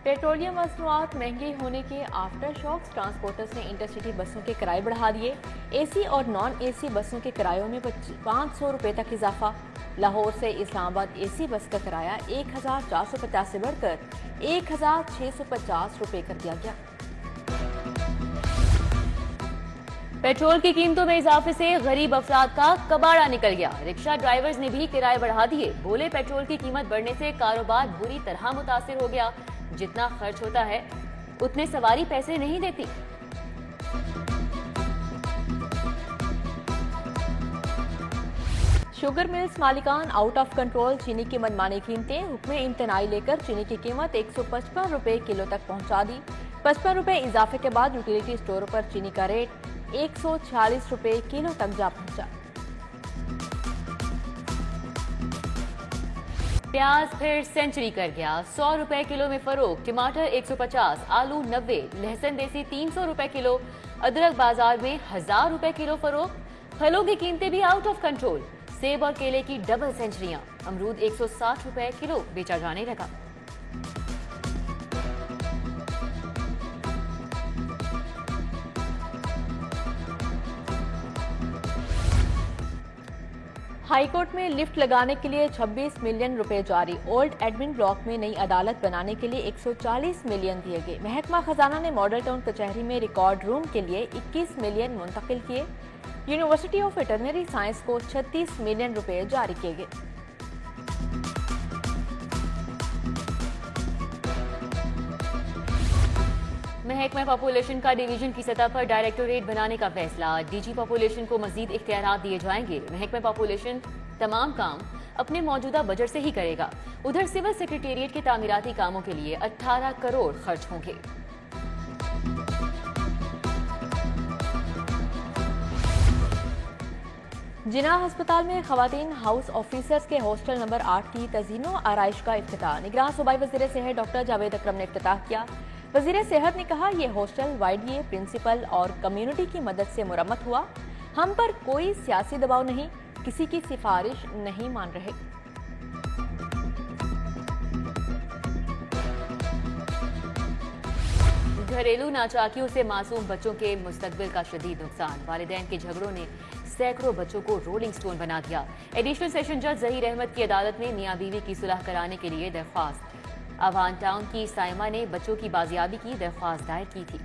Petroleum मसनूआत महंगे होने के आफ्टर शॉक्स, ट्रांसपोर्टर्स ने इंटरसिटी बसों के किराए बढ़ा दिए। एसी और नॉन एसी बसों के किरायों में 500 रुपए तक इजाफा। लाहौर से इस्लामाबाद एसी बस का किराया 1450 से बढ़कर 1650 रुपए कर दिया गया। पेट्रोल की कीमतों में इजाफे से गरीब अफराद का कबाड़ा निकल गया। रिक्शा ड्राइवर्स ने भी किराए बढ़ा दिए। बोले पेट्रोल की कीमत बढ़ने से कारोबार बुरी तरह मुतासिर हो गया। जितना खर्च होता है उतने सवारी पैसे नहीं देती। शुगर मिल्स मालिकान आउट ऑफ कंट्रोल, चीनी की मनमानी कीमतें। हुक्म इम्तनाई लेकर चीनी की कीमत 155 रुपए किलो तक पहुंचा दी। 55 रुपए इजाफे के बाद यूटिलिटी स्टोरों पर चीनी का रेट 146 रुपए किलो तक जा पहुंचा। प्याज फिर सेंचुरी कर गया। 100 रुपए किलो में फरोख्त। टमाटर 150, आलू 90, लहसुन देसी 300 रुपए किलो। अदरक बाजार में 1000 रुपए किलो फरोख्त। फलों की कीमतें भी आउट ऑफ कंट्रोल। सेब और केले की डबल सेंचुरियां। अमरूद 160 रुपए किलो बेचा जाने लगा। हाईकोर्ट में लिफ्ट लगाने के लिए 26 मिलियन रुपए जारी। ओल्ड एडमिन ब्लॉक में नई अदालत बनाने के लिए 140 मिलियन दिए गए। महकमा खजाना ने मॉडल टाउन कचहरी में रिकॉर्ड रूम के लिए 21 मिलियन मुंतकिल किए। यूनिवर्सिटी ऑफ वेटरनरी साइंस को 36 मिलियन रुपए जारी किए गए। महकमा पॉपुलेशन का डिवीजन की सतह पर डायरेक्टोरेट बनाने का फैसला। डीजी पॉपुलेशन को मजीद इख्तियारात दिए जाएंगे। महकमा पॉपुलेशन तमाम काम अपने मौजूदा बजट से ही करेगा। उधर सिविल सेक्रेटेरिएट के तामीराती कामों के लिए 18 करोड़ खर्च होंगे। जिना अस्पताल में खवातीन हाउस ऑफिसर्स के हॉस्टल नंबर 8 की तज़ीनो आराइश का इफ्तिताह निगरान सूबाई वज़ीर सेहत डॉक्टर जावेद अकरम ने इफ्तिताह किया। वज़ीर सेहत ने कहा, यह हॉस्टल वाईडीए प्रिंसिपल और कम्युनिटी की मदद से मुरम्मत हुआ। हम पर कोई सियासी दबाव नहीं, किसी की सिफारिश नहीं मान रहे। घरेलू नाचाकियों से मासूम बच्चों के मुस्तकबिल का शदीद नुकसान। वालिदैन के झगड़ों ने सैकड़ों बच्चों को रोलिंग स्टोन बना दिया। एडिशनल सेशन जज जहीर अहमद की अदालत में मियां बीवी की सुलह कराने के लिए दरख्वास्त। अवान टाउन की साइमा ने बच्चों की बाजियाबी की दरख्वास्त दायर की थी।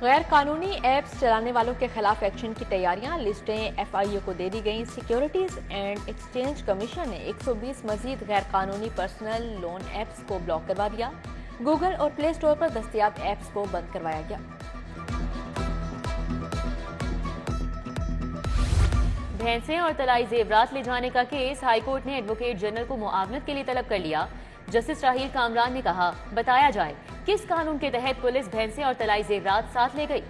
गैर कानूनी एप्स चलाने वालों के खिलाफ एक्शन की तैयारियां। लिस्टें एफआईओ को दे दी गई। सिक्योरिटीज एंड एक्सचेंज कमीशन ने 120 मजीद गैर कानूनी पर्सनल लोन एप्स को ब्लॉक करवा दिया। गूगल और प्ले स्टोर पर दस्तयाब एप्स को बंद करवाया गया। भैंसें और तलाई जेवरात ले जाने का केस हाईकोर्ट ने एडवोकेट जनरल को मुआवनत के लिए तलब कर लिया। जस्टिस राहील कामरान ने कहा, बताया जाए किस कानून के तहत पुलिस भैंसें और तलाई जेवरात साथ ले गई।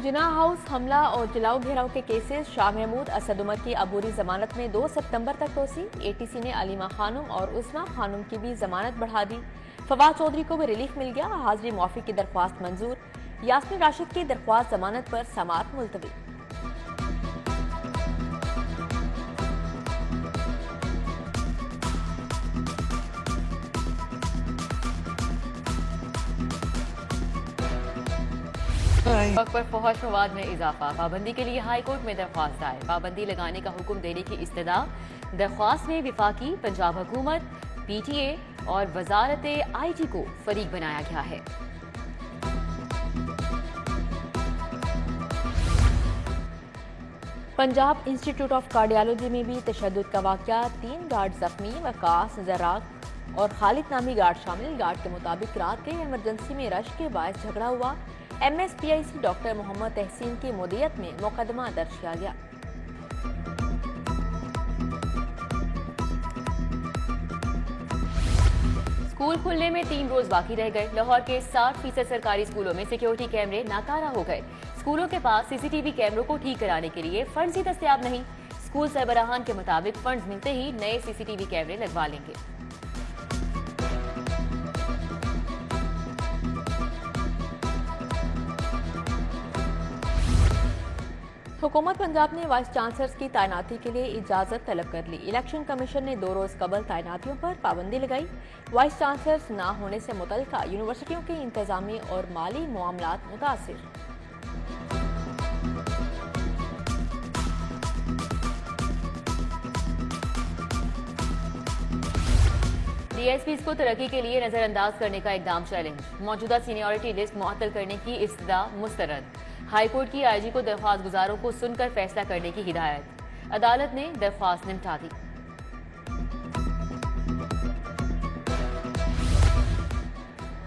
जिना हाउस हमला और जलाओ घेराव के केसेस। शाह महमूद असद उमर की अबूरी जमानत में 2 सितंबर तक तोसी। एटीसी ने अलीमा खानुम और उस्मा खानुम की भी जमानत बढ़ा दी। फवाद चौधरी को भी रिलीफ मिल गया। हाजिरी मुआफी की दरख्वास्त मंजूर। यास्मीन राशिद की दरख्वास्त जमानत पर समाअत मुलतवी। वक्त पर फौज मवाद में इजाफा। पाबंदी के लिए हाईकोर्ट में दरख्वास्त दायर। पाबंदी लगाने का हुक्म देने की इस्तदा। दरख्वास्त में विफाकी, पंजाब हुकूमत, पीटीए और वजारत आईटी को फरीक बनाया गया है। पंजाब इंस्टीट्यूट ऑफ कार्डियोलॉजी में भी तशद्दुद का वाकया। 3 गार्ड जख्मी। वकास, जराक और खालिद नामी गार्ड शामिल। गार्ड के मुताबिक रात के इमरजेंसी में रश के बायस झगड़ा हुआ। एमएसपीआईसी डॉक्टर मोहम्मद तहसीन की मुदियत में मुकदमा दर्ज किया गया। स्कूल खुलने में 3 रोज बाकी रह गए। लाहौर के 60% सरकारी स्कूलों में सिक्योरिटी कैमरे नाकारा हो गए। स्कूलों के पास सीसीटीवी कैमरों को ठीक कराने के लिए फंड्स ही दस्तयाब नहीं। स्कूल सरबराहान के मुताबिक फंड्स मिलते ही नए सीसीटीवी कैमरे लगवा लेंगे। हुकूमत पंजाब ने वाइस चांसलर्स की तैनाती के लिए इजाजत तलब कर ली। इलेक्शन कमीशन ने 2 रोज कबल तैनातियों पर पाबंदी लगाई। वाइस चांसलर्स न होने से मुतल्लिका यूनिवर्सिटियों के इंतजामी और माली मामलात मुतासिर। डीएसपीज को तरक्की के लिए नजरअंदाज करने का इकदाम चैलेंज। मौजूदा सीनियरिटी लिस्ट मुअत्तल करने की इस्तदा मुस्तरद। हाईकोर्ट की आईजी को दरख्वास्त गुजारों को सुनकर फैसला करने की हिदायत। अदालत ने दरख्वास्त निपटा दी।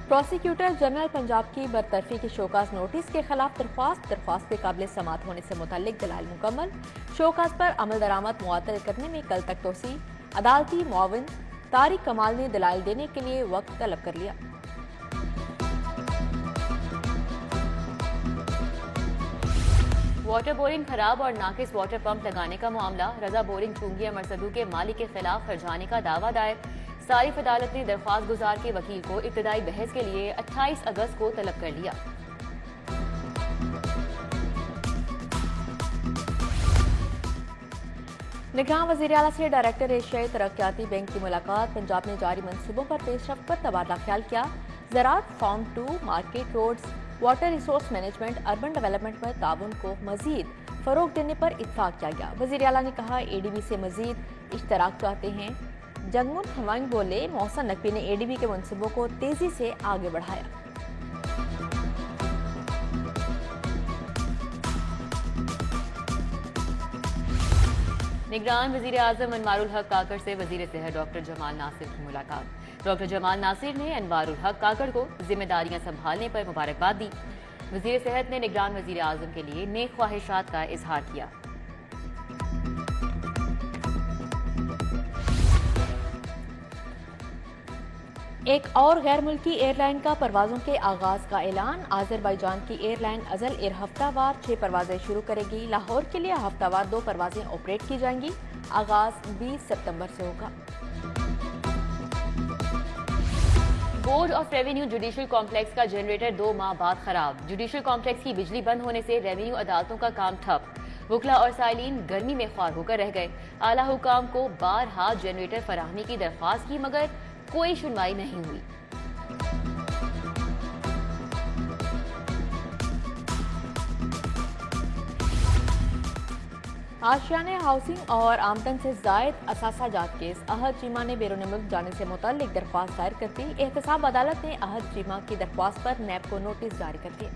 प्रोसिक्यूटर जनरल पंजाब की बरतरफी के शोकाज नोटिस के खिलाफ दरख्वास्त के काबिल समात होने से मुतल्लिक दलाइल मुकम्मल। शोकाज पर अमल दरामद मुअत्तल करने में कल तक तोसी। अदालती मुआविन तारिक कमाल ने दलाइल देने के लिए वक्त तलब कर लिया। वाटर बोरिंग खराब और नाकिस वाटर पंप लगाने का मामला। रजा बोरिंग चूंगिया मरसदू के मालिक के खिलाफ हर्जाने का दावा दायर। सारिफ अदालत ने दरख्वास्त गुजार के वकील को इब्तदाई बहस के लिए 28 अगस्त को तलब कर लिया। निगरान वज़ीर आला से डायरेक्टर एशियाई तरक्याती बैंक की मुलाकात। पंजाब ने जारी मंसूबों पर पेशरफ्त पर तबादला ख्याल किया। ज़राअत, farm to market, roads, water resource management, urban development में ताउन को मजीद फरोग देने पर इत्तफाक किया गया। वज़ीर आला ने कहा एडीबी से मजीद इश्तराक चाहते हैं। जगमुन हवांग बोले मोहसन नकवी ने एडीबी के मंसूबों को तेजी से आगे बढ़ाया। निगरान वजीर आजम अनवारुल हक काकड़ से वजीर सेहत डॉक्टर जमाल नासिर की मुलाकात। डॉक्टर जमाल नासिर ने अनवारुल हक काकड़ को जिम्मेदारियां संभालने पर मुबारकबाद दी। वजीर सेहत ने निगरान वजीर आजम के लिए नेक ख्वाहिशात का इजहार किया। एक और गैर मुल्की एयरलाइन का परवाजों के आगाज का ऐलान। आज़रबाईजान की एयरलाइन अजल एयर हफ्तावार 6 परवाजें शुरू करेगी। लाहौर के लिए हफ्तावार 2 परवाजें ऑपरेट की जाएंगी। आगाज 20 सितंबर से होगा। Board of revenue judicial complex का जनरेटर 2 माह बाद खराब। जुडिशल कॉम्प्लेक्स की बिजली बंद होने से रेवेन्यू अदालतों का काम ठप। वकला और साइलिन गर्मी में ख्वार होकर रह गए। आला हुकाम को बारहा जनरेटर फराहमी की दरख्वास्त की मगर कोई सुनवाई नहीं हुई। आशियाने हाउसिंग और आमदन से जायद असासा जात केस। अहद चीमा ने बैरून मुल्क जाने से मुतल्लिक दरख्वास्त दायर कर दी। एहतसाब अदालत ने अहद चीमा की दरख्वास्त पर नैब को नोटिस जारी कर दिया।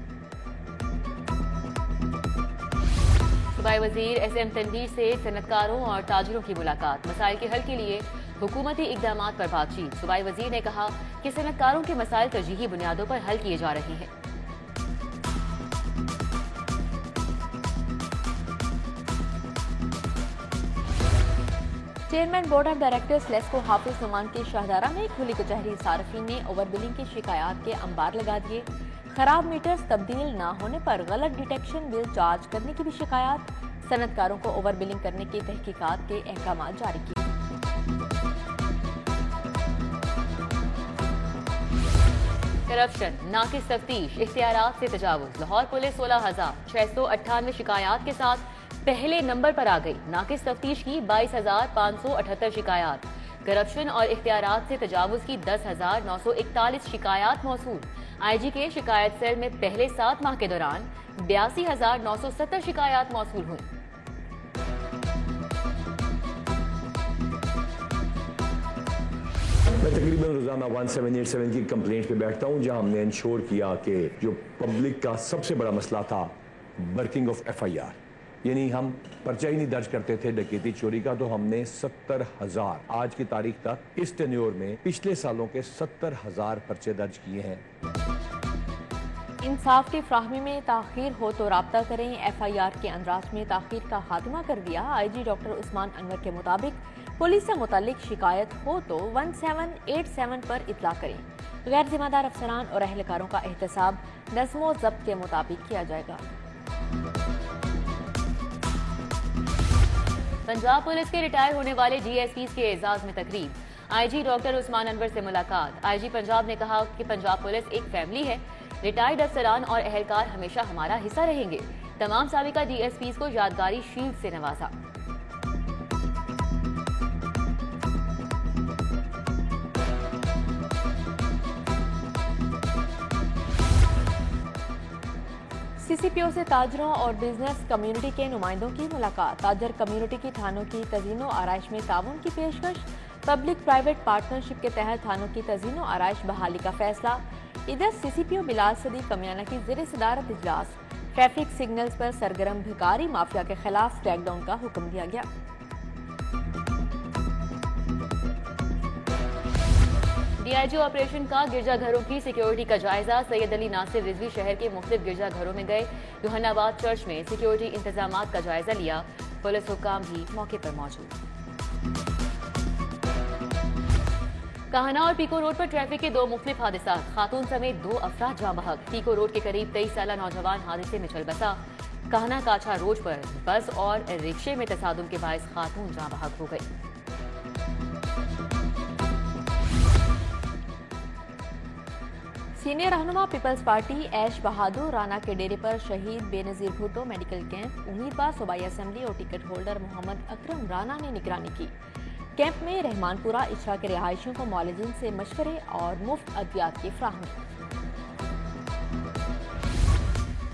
सूबाई वजीर एसएम तनवीर से सनतकारों और ताजरों की मुलाकात। मसाइल के हल के लिए हुकूमती इकदामात पर बातचीत। सूबाई वजीर ने कहा कि सनतकारों के मसाइल तरजीही बुनियादों पर हल किए जा रहे हैं। Chairman board of directors LESCO Hafiz Numan की शाहदारा में खुली कचहरी। सार्फिन ने ओवर बिलिंग की शिकायत के अंबार लगा दिए। खराब मीटर्स तब्दील न होने पर गलत डिटेक्शन बिल चार्ज करने की भी शिकायत। सनतकारों को ओवर बिलिंग करने की तहकीकात के अहकाम जारी किए। करप्शन, नाकिस तफ्तीश, इख्तियारात से तजावुज। लाहौर पुलिस 16,698 शिकायत के साथ पहले नंबर पर आ गई। नाकिस तफ्तीश की 22,578 शिकायत। करप्शन और इख्तियारात से तजावुज की 10,941 शिकायत मौसूल। आईजी के शिकायत सेल में पहले 7 माह के दौरान 82,970 शिकायत मौसूल हुई। मैं तकरीबन रोजाना 1787 की कंप्लेंट पे बैठता हूं, जहां हमने इंश्योर किया कि जो पब्लिक का सबसे बड़ा मसला था वर्किंग ऑफ एफआईआर, यानी हम पर्चा ही नहीं दर्ज करते थे डकैती चोरी का, तो हमने 70,000 आज की तारीख तक इस टेन्योर में पिछले सालों के 70,000 पर्चे दर्ज किए हैं। इंसाफ की फ्राहमी में ताखीर हो तो राब्ता करें। एफआईआर के अंदराज में ताखीर का खात्मा कर दिया। आईजी डॉक्टर उस्मान अनवर के मुताबिक पुलिस से मुतालिक शिकायत हो तो 1787 पर इतला करें। गैर जिम्मेदार अफसरान और अहलकारों का एहतसाब नज़्मो ज़ब्त के मुताबिक किया जाएगा। पंजाब पुलिस के रिटायर होने वाले डीएसपी के एजाज में तकरीब। आईजी डॉक्टर उस्मान अनवर से मुलाकात। आईजी पंजाब ने कहा कि पंजाब पुलिस एक फैमिली है। रिटायर्ड अफसरान और अहलकार हमेशा हमारा हिस्सा रहेंगे। तमाम साबिका डीएसपी को यादगारी शील्ड से नवाजा। सीसीपीओ से ताजरों और बिजनेस कम्युनिटी के नुमाइंदों की मुलाकात। ताजर कम्युनिटी की थानों की तज़ीनो आराइश में ताउन की पेशकश। पब्लिक प्राइवेट पार्टनरशिप के तहत थानों की तज़ीनो आराइश बहाली का फैसला। इधर सीसीपीओ बिलाल सदीक कमियाना की ज़ेर सदारत इजलास। ट्रैफिक सिग्नल्स पर सरगर्म भिखारी माफिया के खिलाफ क्रैकडाउन का हुक्म दिया गया। डीआईजी ऑपरेशन का गिरजाघरों की सिक्योरिटी का जायजा। सैयद अली नासिर रिजवी शहर के मुख्तलिफ गिरजाघरों में गए। यूहन्नाबाद चर्च में सिक्योरिटी इंतजाम का जायजा लिया। पुलिस हुक्काम भी मौके पर मौजूद। काहना और पीको रोड पर ट्रैफिक के दो मुख्तलिफ हादसा। खातून समेत 2 अफराद जाँ बहक। पीको रोड के करीब 23 साला नौजवान हादसे में चल बसा। काहना काछा रोड पर बस और रिक्शे में तसादुम के बायस खातून जाँ बहक हो गई। सीनियर रहनुमा पीपल्स पार्टी ऐश बहादुर राना के डेरे पर शहीद बेनजीर भुट्टो मेडिकल कैंप। उम्मीदवार सूबाई असेंबली और टिकट होल्डर मोहम्मद अकरम राना ने निगरानी की। कैंप में रहमानपुरा इशरा के रिहायशियों को मौलजिन से मशवरे और मुफ्त अद्वियात की फ्राहमी।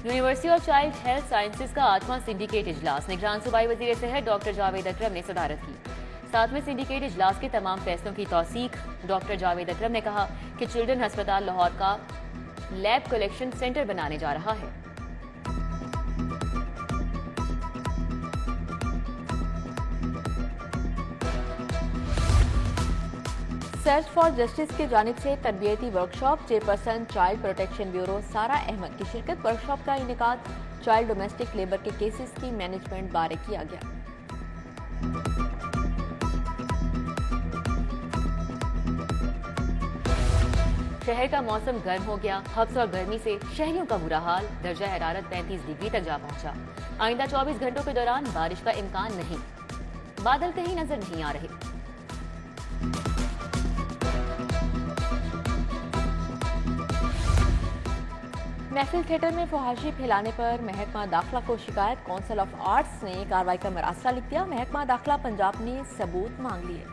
University of child health sciences का 8वां सिंडिकेट इजलास। निगरान सूबाई वजीर सेहत डॉक्टर जावेद अकरम ने सदारत की। 7वें सिंडिकेट इजलास के तमाम फैसलों की तौसीक। डॉक्टर जावेद अकरम ने कहा कि चिल्ड्रन अस्पताल लाहौर का लैब कलेक्शन सेंटर बनाने जा रहा है। सर्च फॉर जस्टिस की जानिब से तरबियती workshop. Chairperson child protection bureau Sara Ahmad की शिरकत। वर्कशॉप का इनेकाद चाइल्ड डोमेस्टिक लेबर के केसेस की मैनेजमेंट बारे किया गया। शहर का मौसम गर्म हो गया। हब्स और गर्मी से शहरियों का बुरा हाल। दर्जा हरारत 35 डिग्री तक जा पहुंचा। आइंदा 24 घंटों के दौरान बारिश का इम्कान नहीं। बादल कहीं नजर नहीं आ रहे। महफिल थिएटर में फहाशी फैलाने पर महकमा दाखिला को शिकायत। काउंसिल ऑफ आर्ट्स ने कार्रवाई का मरासला लिख दिया। महकमा दाखिला पंजाब ने सबूत मांग लिए।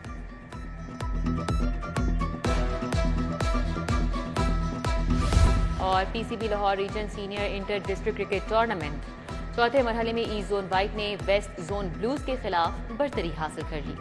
और PCB Lahore region senior inter district cricket tournament चौथे मरहले में ईस्ट जोन वाइट ने वेस्ट जोन ब्लूज के खिलाफ बरतरी हासिल कर ली।